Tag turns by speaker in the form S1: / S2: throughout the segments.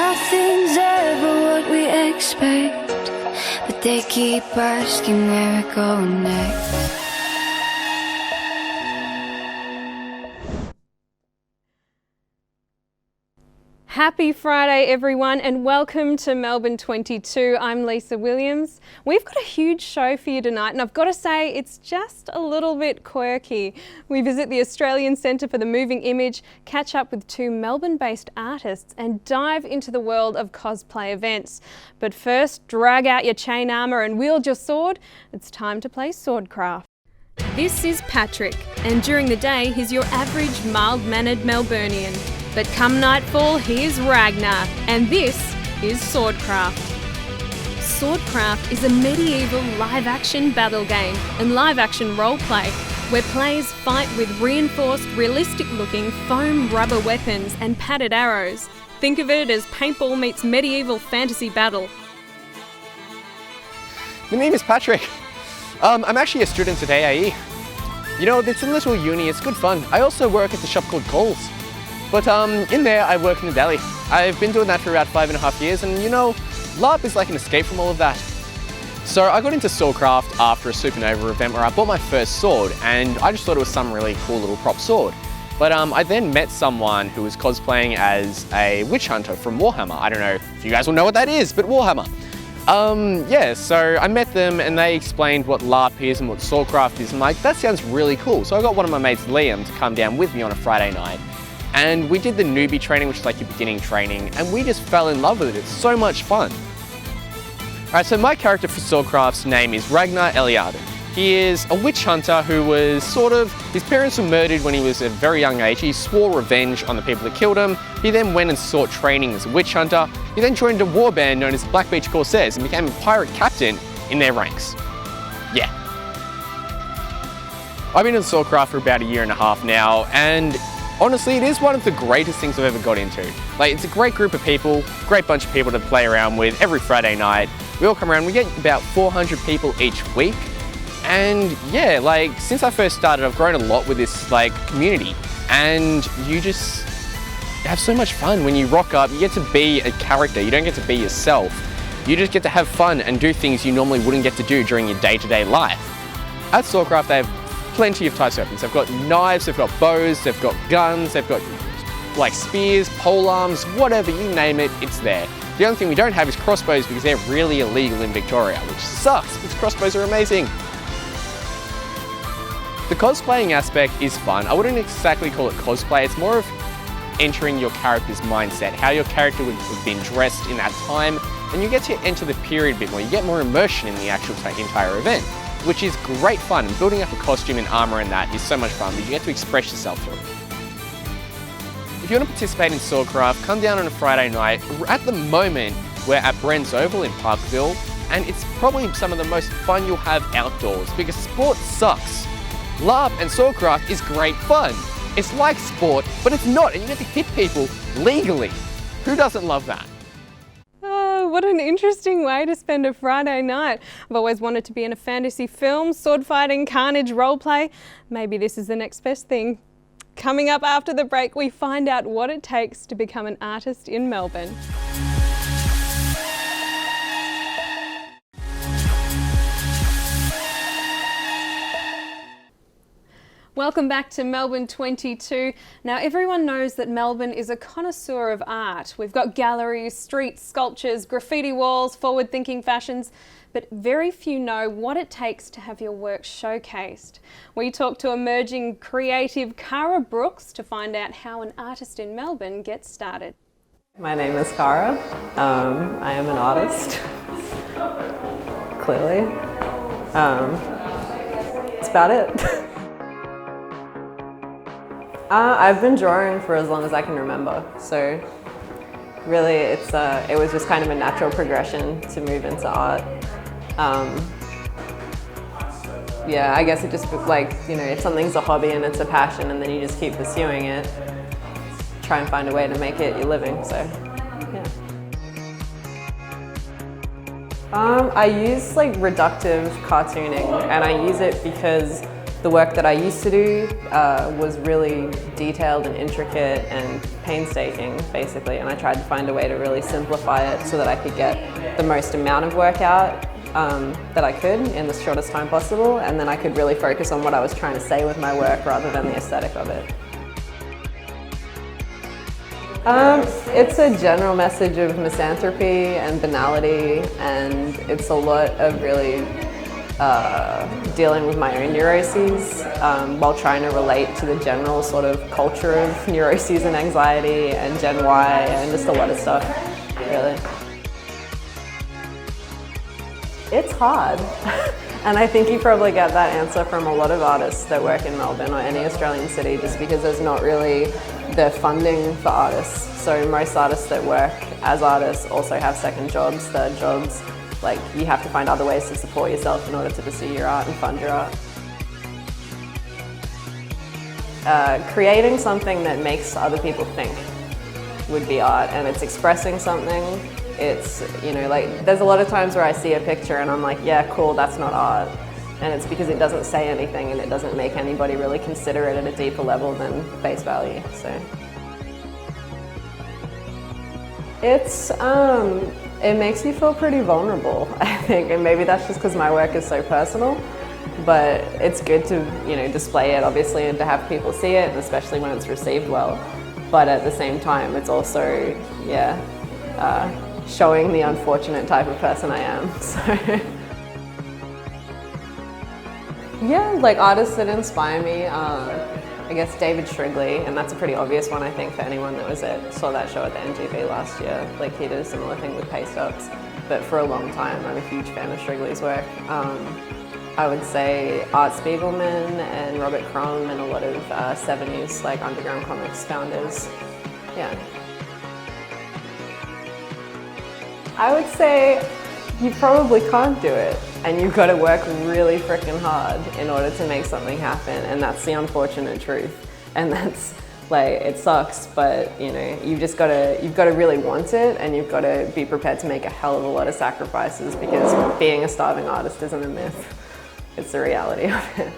S1: Nothing's ever what we expect, but they keep asking where we're going next.
S2: Happy Friday everyone, and welcome to Melbourne 22. I'm Lisa Williams. We've got a huge show for you tonight, and I've got to say it's just a little bit quirky. We visit the Australian Centre for the Moving Image, catch up with two Melbourne-based artists and dive into the world of cosplay events. But first, drag out your chain armour and wield your sword. It's time to play Swordcraft. This is Patrick, and during the day he's your average mild-mannered Melburnian. But come nightfall, here's Ragnar, and this is Swordcraft. Swordcraft is a medieval live-action battle game and live-action roleplay where players fight with reinforced, realistic-looking foam rubber weapons and padded arrows. Think of it as paintball meets medieval fantasy battle.
S3: My name is Patrick. I'm actually a student at AAE. You know, it's a little uni, it's good fun. I also work at the shop called Coles. But in there, I work in the deli. I've been doing that for about 5.5 years, and you know, LARP is like an escape from all of that. So I got into Swordcraft after a Supernova event where I bought my first sword, and I just thought it was some really cool little prop sword. But I then met someone who was cosplaying as a witch hunter from Warhammer. I don't know if you guys will know what that is, but Warhammer. Yeah, so I met them and they explained what LARP is and what Swordcraft is. I'm like, that sounds really cool. So I got one of my mates, Liam, to come down with me on a Friday night. And we did the newbie training, which is like your beginning training, and we just fell in love with it. It's so much fun. Alright, so my character for Swordcraft's name is Ragnar Eliade. He is a witch hunter who was his parents were murdered when he was a very young age. He swore revenge on the people that killed him. He then went and sought training as a witch hunter. He then joined a warband known as Black Beach Corsairs and became a pirate captain in their ranks. Yeah. I've been in Swordcraft for about 1.5 years now, and honestly, it is one of the greatest things I've ever got into. Like, it's a great group of people, great bunch of people to play around with every Friday night. We all come around, we get about 400 people each week. And yeah, like, since I first started, I've grown a lot with this, like, community. And you just have so much fun when you rock up. You get to be a character, you don't get to be yourself. You just get to have fun and do things you normally wouldn't get to do during your day-to-day life. At Swordcraft, they have plenty of types of weapons. They've got knives, they've got bows, they've got guns, they've got like spears, polearms, whatever, you name it, it's there. The only thing we don't have is crossbows because they're really illegal in Victoria, which sucks because crossbows are amazing. The cosplaying aspect is fun. I wouldn't exactly call it cosplay, it's more of entering your character's mindset, how your character would have been dressed in that time, and you get to enter the period a bit more. You get more immersion in the actual entire event, which is great fun. And building up a costume and armour and that is so much fun, but you get to express yourself through it. If you want to participate in Swordcraft, come down on a Friday night. At the moment, we're at Brent's Oval in Parkville, and it's probably some of the most fun you'll have outdoors because sport sucks. LARP and Swordcraft is great fun. It's like sport, but it's not, and you get to hit people legally. Who doesn't love that?
S2: What an interesting way to spend a Friday night. I've always wanted to be in a fantasy film, sword fighting, carnage, roleplay. Maybe this is the next best thing. Coming up after the break, we find out what it takes to become an artist in Melbourne. Welcome back to Melbourne 22. Now, everyone knows that Melbourne is a connoisseur of art. We've got galleries, streets, sculptures, graffiti walls, forward-thinking fashions, but very few know what it takes to have your work showcased. We talked to emerging creative Cara Brooks to find out how an artist in Melbourne gets started.
S4: My name is Cara. I am an artist, clearly. That's about it. I've been drawing for as long as I can remember, so really it was just kind of a natural progression to move into art. Yeah, I guess it just, like, you know, if something's a hobby and it's a passion and then you just keep pursuing it, try and find a way to make it your living, so yeah. I use like reductive cartooning, and I use it because the work that I used to do was really detailed and intricate and painstaking, basically, and I tried to find a way to really simplify it so that I could get the most amount of work out that I could in the shortest time possible, and then I could really focus on what I was trying to say with my work rather than the aesthetic of it. It's a general message of misanthropy and banality, and it's a lot of really dealing with my own neuroses while trying to relate to the general sort of culture of neuroses and anxiety and Gen Y and just a lot of stuff, really. It's hard. And I think you probably get that answer from a lot of artists that work in Melbourne or any Australian city, just because there's not really the funding for artists. So most artists that work as artists also have second jobs, third jobs. Like, you have to find other ways to support yourself in order to pursue your art and fund your art. Creating something that makes other people think would be art, and it's expressing something. It's, you know, like, there's a lot of times where I see a picture and I'm like, yeah, cool, that's not art. And it's because it doesn't say anything and it doesn't make anybody really consider it at a deeper level than face value, so. It's, it makes you feel pretty vulnerable, I think, and maybe that's just because my work is so personal, but it's good to, you know, display it, obviously, and to have people see it, and especially when it's received well. But at the same time, it's also, yeah, showing the unfortunate type of person I am, so. Yeah, like artists that inspire me, I guess David Shrigley, and that's a pretty obvious one, I think, for anyone that saw that show at the NGV last year. Like, he did a similar thing with paste ups, but for a long time, I'm a huge fan of Shrigley's work. I would say Art Spiegelman and Robert Crumb and a lot of 70s, like, underground comics founders, yeah. I would say you probably can't do it, and you've got to work really freaking hard in order to make something happen, and that's the unfortunate truth. And that's, like, it sucks, but, you know, you've got to really want it, and you've got to be prepared to make a hell of a lot of sacrifices, because being a starving artist isn't a myth. It's the reality of it.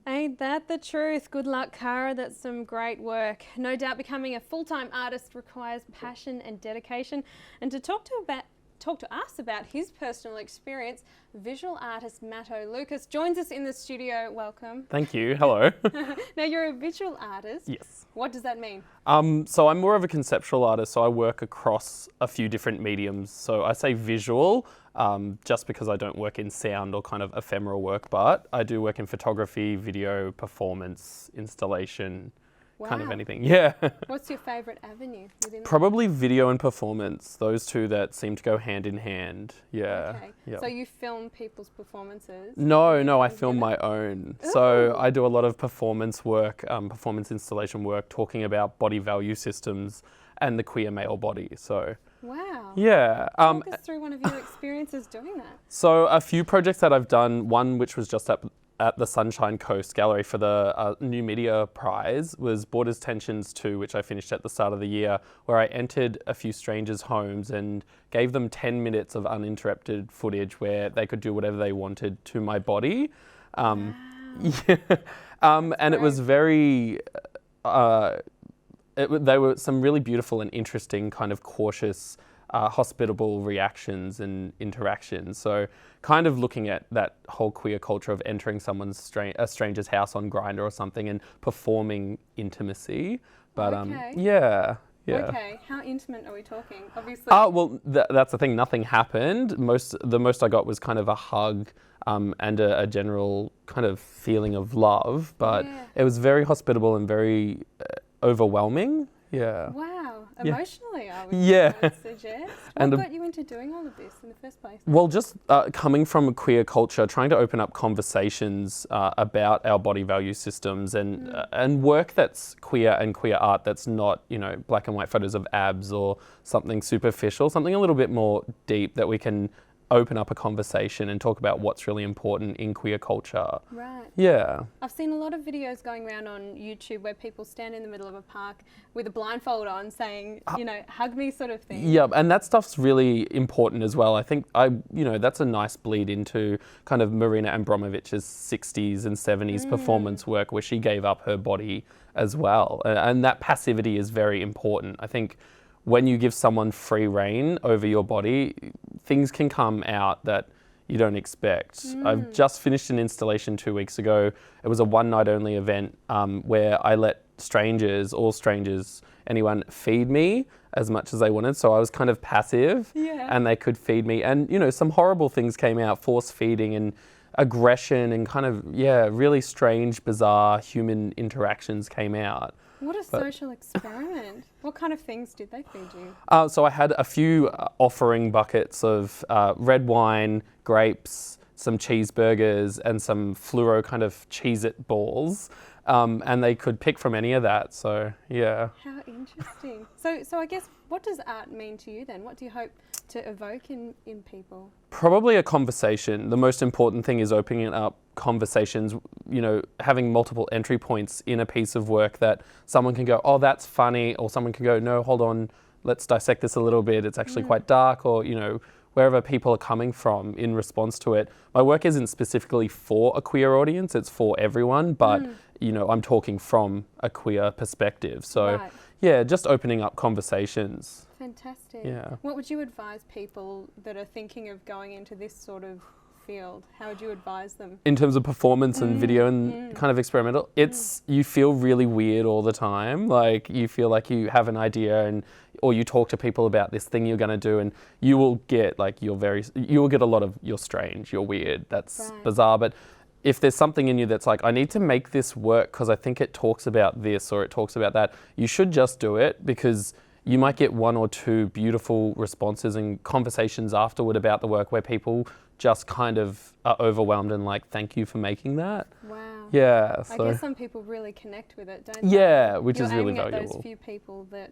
S2: Ain't that the truth? Good luck, Cara. That's some great work. No doubt becoming a full-time artist requires passion and dedication. And to talk to us about his personal experience, visual artist Matto Lucas joins us in the studio. Welcome.
S5: Thank you. Hello.
S2: Now, you're a visual artist.
S5: Yes.
S2: What does that mean?
S5: So I'm more of a conceptual artist, so I work across a few different mediums. So I say visual, just because I don't work in sound or kind of ephemeral work, but I do work in photography, video, performance, installation, kind of anything. Yeah.
S2: What's your favourite avenue within that?
S5: Probably video and performance, those two that seem to go hand in hand. Yeah.
S2: Okay.
S5: Yep.
S2: So you film people's performances?
S5: No, I film my own. Ooh. So I do a lot of performance work, performance installation work, talking about body value systems and the queer male body. So.
S2: Wow.
S5: Yeah.
S2: Walk us through one of your experiences doing that.
S5: So a few projects that I've done, one which was just at the Sunshine Coast Gallery for the New Media Prize, was Borders Tensions 2, which I finished at the start of the year, where I entered a few strangers' homes and gave them 10 minutes of uninterrupted footage where they could do whatever they wanted to my body.
S2: Wow.
S5: Yeah. And it was very... they were some really beautiful and interesting kind of cautious, hospitable reactions and interactions. So kind of looking at that whole queer culture of entering a stranger's house on Grindr or something and performing intimacy. But
S2: okay.
S5: Yeah.
S2: Okay, how intimate are we talking? Obviously.
S5: Well, that's the thing. Nothing happened. The most I got was kind of a hug and a general kind of feeling of love. But it was very hospitable and very overwhelming. Yeah.
S2: Wow.
S5: Yeah.
S2: Emotionally, I would suggest. What got you into doing all of this in the first place?
S5: Well, just coming from a queer culture, trying to open up conversations about our body value systems and work that's queer and queer art that's not, you know, black and white photos of abs or something superficial, something a little bit more deep that we can open up a conversation and talk about what's really important in queer culture.
S2: Right.
S5: Yeah.
S2: I've seen a lot of videos going around on YouTube where people stand in the middle of a park with a blindfold on saying, you know, hug me sort of thing.
S5: Yeah, and that stuff's really important as well. I think that's a nice bleed into kind of Marina Abramovich's 60s and 70s performance work where she gave up her body as well. And that passivity is very important. I think when you give someone free rein over your body, things can come out that you don't expect. I've just finished an installation 2 weeks ago. It was a one night only event where I let all strangers, anyone feed me as much as they wanted. So I was kind of passive and they could feed me. And, you know, some horrible things came out, force feeding and aggression and kind of, really strange, bizarre human interactions came out.
S2: What a social experiment. What kind of things did they feed you?
S5: So I had a few offering buckets of red wine, grapes, some cheeseburgers and some fluoro kind of Cheez-It balls. And they could pick from any of that. So, yeah.
S2: How interesting. So I guess, what does art mean to you then? What do you hope to evoke in people?
S5: Probably a conversation. The most important thing is opening up conversations, you know, having multiple entry points in a piece of work that someone can go, oh, that's funny, or someone can go, no, hold on, let's dissect this a little bit. It's actually quite dark, or, you know, wherever people are coming from in response to it. My work isn't specifically for a queer audience, it's for everyone, but, you know, I'm talking from a queer perspective. So, just opening up conversations.
S2: Fantastic.
S5: Yeah.
S2: What would you advise people that are thinking of going into this sort of field? How would you advise them?
S5: In terms of performance and video and kind of experimental, you feel really weird all the time. Like you feel like you have an idea or you talk to people about this thing you're going to do and you will get you will get a lot of you're strange, you're weird, that's bizarre. But if there's something in you that's like, I need to make this work because I think it talks about this or it talks about that, you should just do it, because you might get one or two beautiful responses and conversations afterward about the work where people just kind of are overwhelmed and like, thank you for making that.
S2: Wow.
S5: Yeah.
S2: I guess some people really connect with it, don't they?
S5: Yeah, which
S2: You're
S5: is really
S2: aiming at
S5: valuable.
S2: those few people that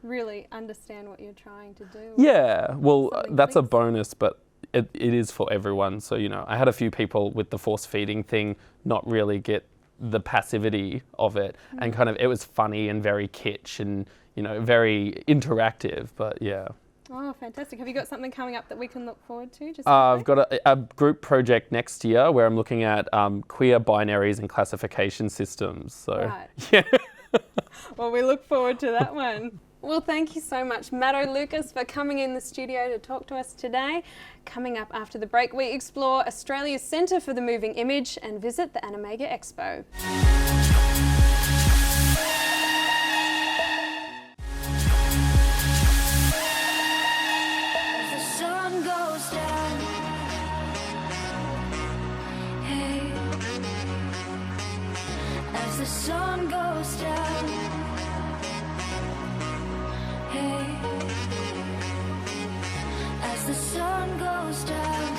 S2: really understand what you're trying to do.
S5: Yeah, well,
S2: Something
S5: that's a
S2: clicks.
S5: bonus, but it is for everyone. So, you know, I had a few people with the force feeding thing not really get the passivity of it, and kind of it was funny and very kitsch and, you know, very interactive, but yeah.
S2: Oh, fantastic. Have you got something coming up that we can look forward to?
S5: I've got a group project next year where I'm looking at queer binaries and classification systems. So, yeah.
S2: Well, we look forward to that one. Well, thank you so much, Matto Lucas, for coming in the studio to talk to us today. Coming up after the break, we explore Australia's Centre for the Moving Image and visit the Animega Expo.
S1: The sun goes down. Hey, as the sun goes down. Hey, as the sun goes down.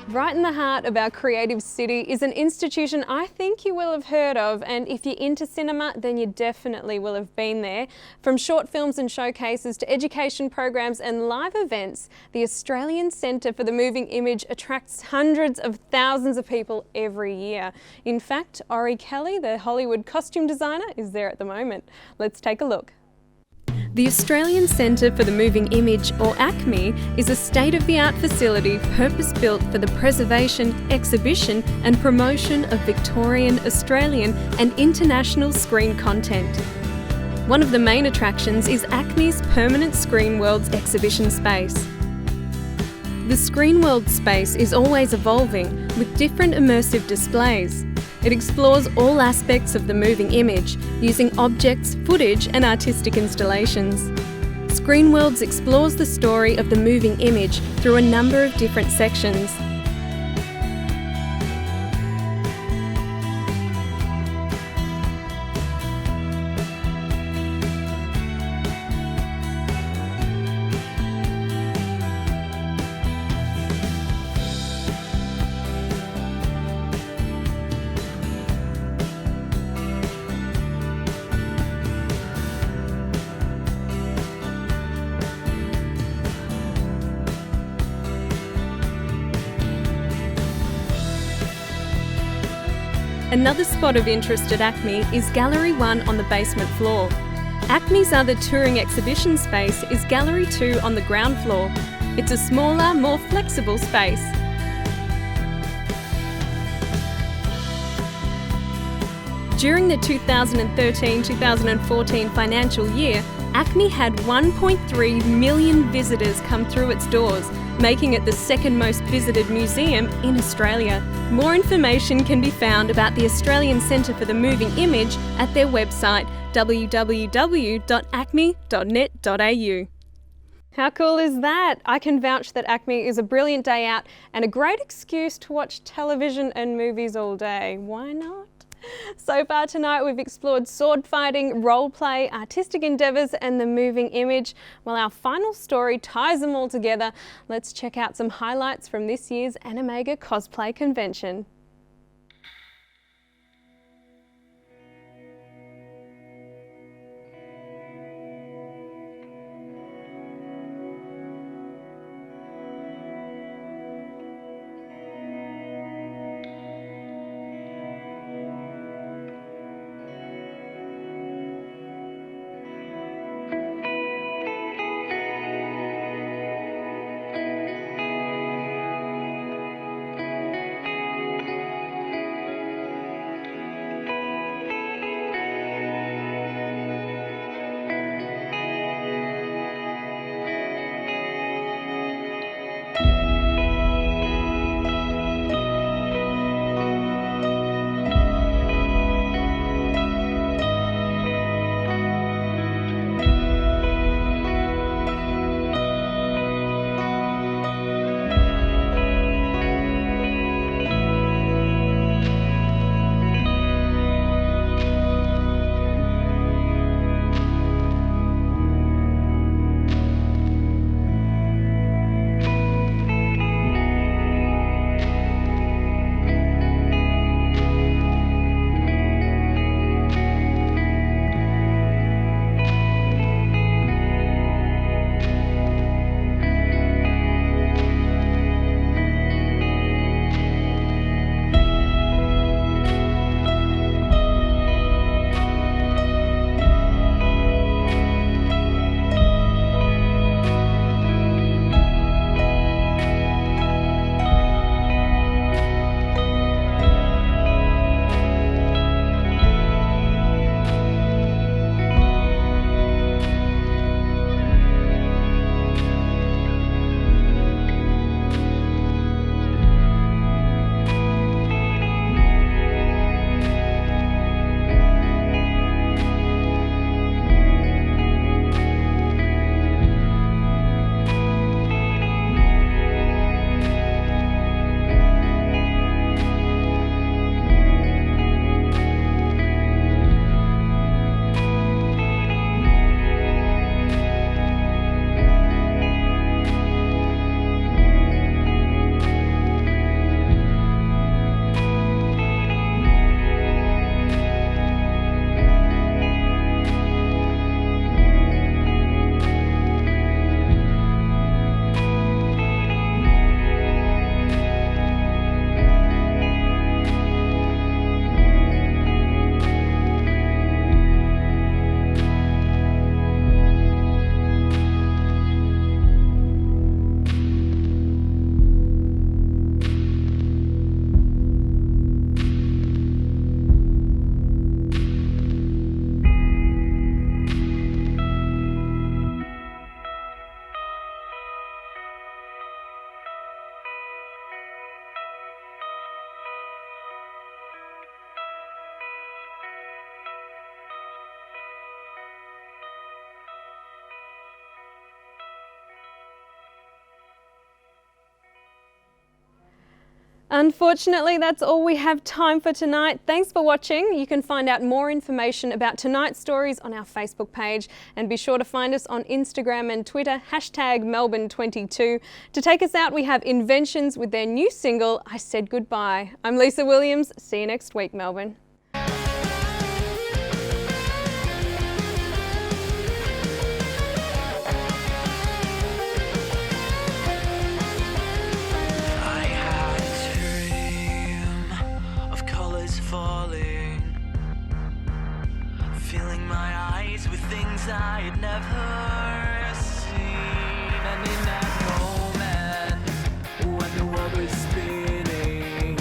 S2: Right in the heart of our creative city is an institution I think you will have heard of, and if you're into cinema, then you definitely will have been there. From short films and showcases to education programs and live events, the Australian Centre for the Moving Image attracts hundreds of thousands of people every year. In fact, Ori Kelly, the Hollywood costume designer, is there at the moment. Let's take a look. The Australian Centre for the Moving Image, or ACME, is a state-of-the-art facility purpose-built for the preservation, exhibition and promotion of Victorian, Australian and international screen content. One of the main attractions is ACME's permanent Screen Worlds exhibition space. The Screen World space is always evolving with different immersive displays. It explores all aspects of the moving image, using objects, footage and artistic installations. Screen Worlds explores the story of the moving image through a number of different sections. Another spot of interest at Acme is Gallery 1 on the basement floor. Acme's other touring exhibition space is Gallery 2 on the ground floor. It's a smaller, more flexible space. During the 2013-2014 financial year, Acme had 1.3 million visitors come through its doors, making it the second most visited museum in Australia. More information can be found about the Australian Centre for the Moving Image at their website www.acme.net.au. How cool is that? I can vouch that Acme is a brilliant day out and a great excuse to watch television and movies all day. Why not? So far tonight we've explored sword fighting, role play, artistic endeavours and the moving image. While our final story ties them all together, let's check out some highlights from this year's Animega Cosplay Convention. Unfortunately, that's all we have time for tonight. Thanks for watching. You can find out more information about tonight's stories on our Facebook page, and be sure to find us on Instagram and Twitter, #Melbourne22. To take us out, we have Inventions with their new single, I Said Goodbye. I'm Lisa Williams. See you next week, Melbourne.
S6: I had a dream of colours falling filling my eyes with things I had never seen. And in that moment, when the world was spinning,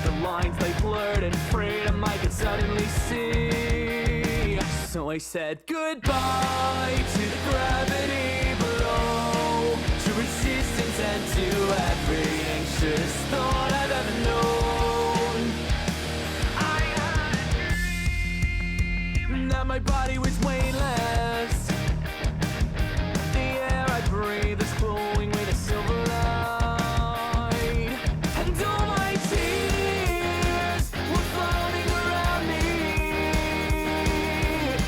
S6: the lines they blurred and freedom I could suddenly see. So I said goodbye to the gravity below, to resistance and to every anxious thought I've ever known. I had a dream that my body was weightless. The air I breathe is glowing with a silver light, and all my tears were floating around me,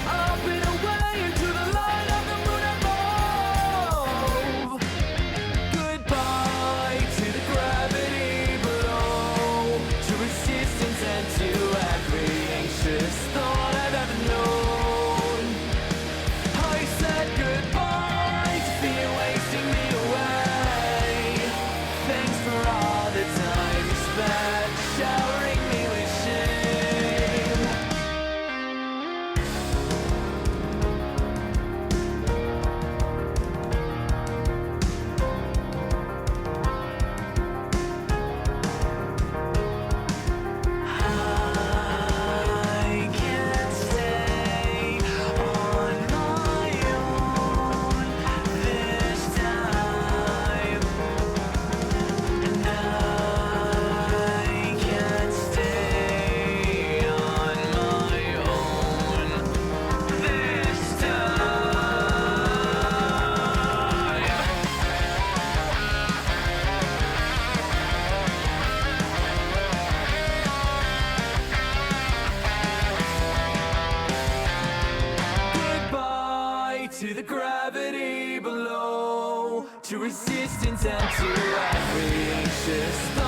S6: up and away into the light of the moon above. Goodbye to the gravity below, to resistance and to every anxious thought I've ever known. I said goodbye to fear wasting me away. Thanks for all the time you spent showering me with shame. I can't stay on my own this time, and I can't stay on my own this time. Goodbye to the gravity below, to resistance and to every anxious thought